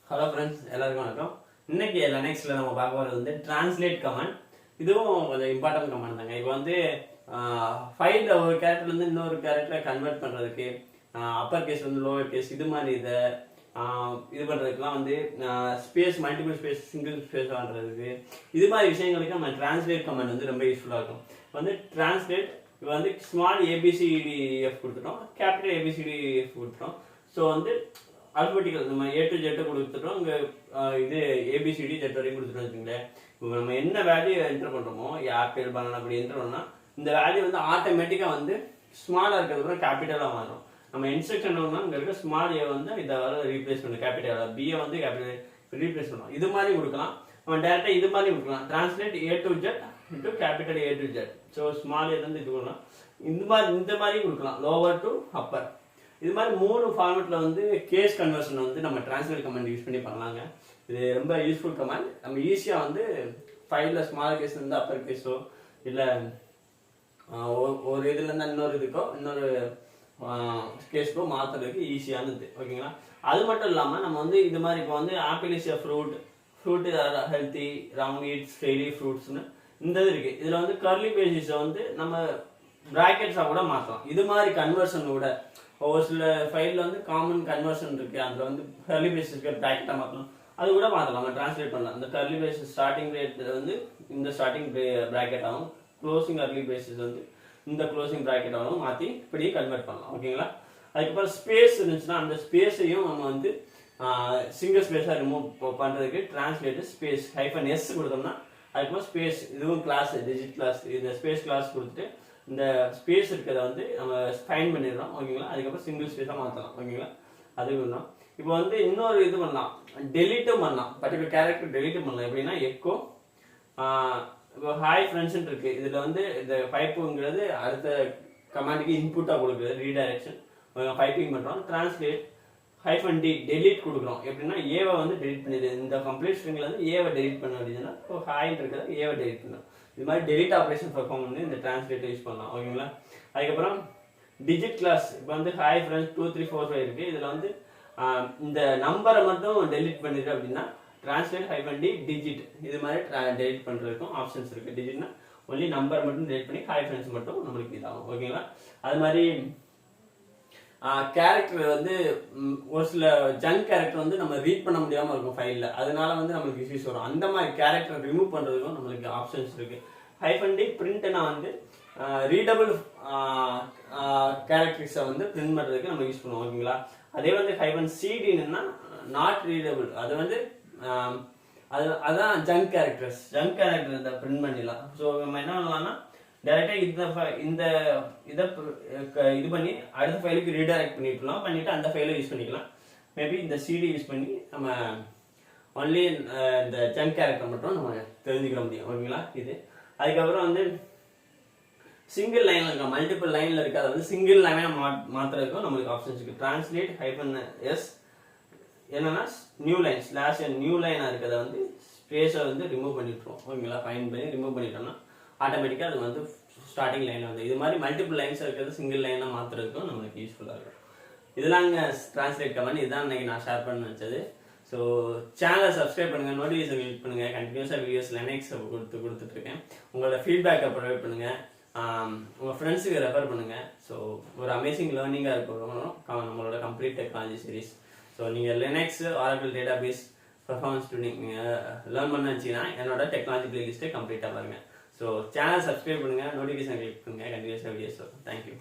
Hello friends, எல்லாருக்கும் வணக்கம். இன்னைக்கு லினக்ஸ்ல நம்ம பார்க்க போகிறது வந்து டிரான்ஸ்லேட் கமாண்ட். இதுவும் கொஞ்சம் இம்பார்ட்டன்ட் கமாண்ட் தாங்க. இப்போ வந்து ஃபைலில் ஒரு கேரக்டர்லேருந்து இன்னொரு கேரக்டரை கன்வெர்ட் பண்ணுறதுக்கு, அப்பர் கேஸ் வந்து லோவர் கேஸ் இது மாதிரி இது பண்ணுறதுக்குலாம் வந்து space multiple space single space பண்ணுறதுக்கு இது மாதிரி விஷயங்களுக்கு நம்ம டிரான்ஸ்லேட் கமாண்ட் வந்து ரொம்ப யூஸ்ஃபுல்லாக இருக்கும். இப்போ வந்து டிரான்ஸ்லேட் இப்போ வந்து ஸ்மால் ஏபிசிடிஎஃப் கொடுத்துட்டோம், கேபிட்டல் ஏபிசிடிஎஃப் கொடுத்துட்டோம். ஸோ வந்து ஆல்பபெட்டிக்கல் நம்ம ஏ டு ஜெட்டை கொடுத்துட்டோம். இங்கே இது ஏபிசிடி ஜெட் வரையும் கொடுத்துட்டோம் வச்சுங்களேன். இப்போ நம்ம என்ன வேல்யூ என்டர் பண்ணுறோமோ, ஆப்பிள் பனானா அப்படி என்டர் பண்ணோம்னா இந்த வேல்யூ வந்து ஆட்டோமேட்டிக்காக வந்து ஸ்மாலாக இருக்கிறதுக்கு கேபிட்டலாக மாறும். நம்ம இன்ஸ்ட்ரக்ஷன் இங்கே இருக்க ஸ்மால் ஏ வந்து இதை ரீப்ளேஸ் பண்ணணும், கேபிட்டல் பிஏ வந்து கேபிட்டல் ரீப்ளேஸ் பண்ணணும். இது மாதிரி கொடுக்கலாம். நம்ம டேரெக்டாக இது மாதிரி கொடுக்கலாம். Translate A to Z into capital A to Z. So small A வந்து இது கொடுக்கலாம். இந்த மாதிரி கொடுக்கலாம், லோவர் டு அப்பர். இது மாதிரி 3 ஃபார்மேட்டில் வந்து கேஸ் கன்வர்ஷன் வந்து நம்ம டிரான்ஸ்லேட் கமாண்ட் யூஸ் பண்ணி பண்ணலாங்க. இது ரொம்ப யூஸ்ஃபுல் கமாண்ட். நம்ம ஈஸியாக வந்து ஃபைலில் ஸ்மால் கேஸ் இருந்து அப்பர் கேஸோ இல்லை ஒரு இதுலேருந்து இன்னொரு கேஸ்க்கோ மாற்றுறதுக்கு ஈஸியானது. ஓகேங்களா? அது மட்டும் இல்லாமல் நம்ம வந்து இது மாதிரி இப்போ வந்து apple is a fruit healthy round eats daily ஃப்ரூட்ஸ்னு இந்த இது இருக்குது. இதில் வந்து கர்லி பேசிஸை வந்து நம்ம ப்ராக்கெட்ஸாக கூட மாற்றலாம். இது மாதிரி கன்வர்ஷன் கூட ஒரு சில ஃபைலில் வந்து காமன் கன்வர்ஷன் இருக்குது. அதில் வந்து கர்லி பேசிஸ்க்கு ப்ராக்கெட்டாக மாற்றலாம். அது கூட மாற்றலாம், நம்ம டிரான்ஸ்லேட் பண்ணலாம். இந்த கர்லி பேசிஸ் ஸ்டார்டிங் ரேட் வந்து இந்த ஸ்டார்டிங் ப்ராக்கெட் ஆகும், க்ளோசிங் கர்லி பேசிஸ் வந்து இந்த க்ளோசிங் ப்ராக்கெட் ஆகும், மாற்றி இப்படி கன்வெர்ட் பண்ணலாம். ஓகேங்களா? அதுக்கப்புறம் ஸ்பேஸ் இருந்துச்சுன்னா அந்த ஸ்பேஸையும் நம்ம வந்து சிங்கிள் ஸ்பேஸாக ரிமூவ் பண்ணுறதுக்கு டிரான்ஸ்லேட் ஸ்பேஸ் -s கொடுத்தோம்னா அதுக்கப்புறம் ஸ்பேஸ், இதுவும் கிளாஸ் டிஜிட் கிளாஸ், இந்த ஸ்பேஸ் கிளாஸ் கொடுத்துட்டு இந்த ஸ்பேஸ் இருக்கிறத வந்து நம்ம ஃபைன் பண்ணிடுறோம். ஓகேங்களா? அதுக்கப்புறம் சிங்கிள் ஸ்பேஸாக மாற்றலாம். ஓகேங்களா? அது பண்ணலாம். இப்போ வந்து இன்னொரு இது பண்ணலாம், டெலீட்டும் பண்ணலாம். பர்டிகுலர் கேரக்டர் டெலீட்டும் பண்ணலாம். எப்படின்னா எக்கோ இப்போ ஹாய் ஃப்ரெண்ட்ஸ்ன்னு இருக்கு. இதில் வந்து இந்த பைப்புங்கிறது அடுத்த கமாண்டுக்கு இன்புட்டாக கொடுக்குறது, ரீடைரக்ஷன் பைப்பிங் பண்ணுறோம். டிரான்ஸ்லேட் -d டெலீட் கொடுக்குறோம். எப்படின்னா ஏவை வந்து டெலிட் பண்ணிடுது. இந்த கம்ப்ளீட் ஸ்ட்ரிங்கில் வந்து ஏவை டெலிட் பண்ண அப்படின்னா இப்போ ஹாய்ன்னு இருக்கிறத ஏவை டெலிட் பண்ணணும். இது மாதிரி டெலிட் ஆப்ரேஷன் பெர்ஃபார்ம் பண்ணி இந்த டிரான்ஸ்லேட்டர் யூஸ் பண்ணலாம். ஓகேங்களா? அதுக்கப்புறம் டிஜிட் கிளாஸ் இப்போ வந்து ஹாய் ஃப்ரெண்ட்ஸ் 2 3 4 5 இருக்குது. இதில் வந்து இந்த நம்பரை மட்டும் டெலிட் பண்ணிடு அப்படின்னா டிரான்ஸ்லேட் -d டிஜிட் இது மாதிரி டெலிட் பண்ணுறதுக்கும் ஆப்ஷன்ஸ் இருக்குது. டிஜிட்னா ஒன்லி நம்பர் மட்டும் டெலிட் பண்ணி ஹாய் ஃப்ரெண்ட்ஸ் மட்டும் நம்மளுக்கு இதாகும். ஓகேங்களா? அது மாதிரி கேரக்டர் வந்து ஒரு சில ஜங்க் கேரக்டர் வந்து நம்ம ரீட் பண்ண முடியாமல் இருக்கும் ஃபைலில், அதனால வந்து நம்மளுக்கு இஷ்யூஸ் வரும். அந்த மாதிரி கேரக்டர் ரிமூவ் பண்ணுறதுக்கும் நம்மளுக்கு ஆப்ஷன்ஸ் இருக்குது. -d பிரிண்ட்னா வந்து ரீடபிள் கேரக்டர்ஸை வந்து பிரிண்ட் பண்ணுறதுக்கு நம்ம யூஸ் பண்ணுவோம். ஓகேங்களா? அதே வந்து -cdன்னா நாட் ரீடபிள், அது வந்து அதான் ஜங்க் கேரக்டர்ஸ் இதை பிரிண்ட் பண்ணிடலாம். ஸோ நம்ம என்ன பண்ணலாம்னா டைரெக்டாக இந்த இதை இது பண்ணி அடுத்த ஃபைலுக்கு ரீடைரக்ட் பண்ணிட்டு அந்த ஃபைலை யூஸ் பண்ணிக்கலாம். மேபி இந்த சிடி யூஸ் பண்ணி நம்ம ஒன்லி இந்த ஜங்க் கேரக்டர் மட்டும் நம்ம தெரிஞ்சுக்கிற முடியும். ஓகேங்களா? இது அதுக்கப்புறம் வந்து சிங்கிள் லைனில் இருக்க மல்டிபிள் லைனில் இருக்க அதை வந்து சிங்கிள் லைனாக மாற்றுறதுக்கும் நம்மளுக்கு ஆப்ஷன்ஸ் இருக்குது. டிரான்ஸ்லேட் -s என்னன்னா நியூ லைன் நியூ லைனாக இருக்கிறத வந்து ஸ்பேஸை வந்து ரிமூவ் பண்ணிட்டுருவோம். ஓகேங்களா? ஃபைன் பண்ணி ரிமூவ் பண்ணிட்டோம்னா ஆட்டோமேட்டிக்காக அது வந்து ஸ்டார்டிங் லைனில் வந்து இது மாதிரி மல்டிபிள் லைன்ஸ் இருக்கிறது சிங்கிள் லைனாக மாற்றுறதுக்கும் நம்மளுக்கு யூஸ்ஃபுல்லாக இருக்கும். இதெல்லாம் டிரான்ஸ்லேட் கமாண்ட். இதுதான் இன்னைக்கு நான் ஷேர் பண்ண வச்சது. ஸோ சேனலை சப்ஸ்கிரைப் பண்ணுங்கள், நோட்டிஃபிகேஷன் கிளிக் பண்ணுங்கள். கண்டினியூஸாக வீடியோஸ் லினக்ஸ் கொடுத்துட்ருக்கேன். உங்களோட ஃபீட்பேக்கை ப்ரொவைட் பண்ணுங்கள், உங்கள் ஃப்ரெண்ட்ஸுக்கு ரெஃபர் பண்ணுங்கள். ஸோ ஒரு அமேசிங் லேர்னிங்காக இருக்கும் நம்மளோட கம்ப்ளீட் டெக்னாலஜி சீரிஸ். ஸோ நீங்கள் Linux Oracle database performance tuning learn பண்ண வச்சிங்கன்னா என்னோட டெக்னாலஜி பிளேலிஸ்ட்டை கம்ப்ளீட்டாக பாருங்கள். ஸோ சேனல் சப்ஸ்கிரைப் பண்ணுங்கள், நோட்டிஃபிகேஷன் கிளிக் பண்ணுங்கள், கண்டினியூஸாக வீடியோஸ் வரும். தேங்க்யூ.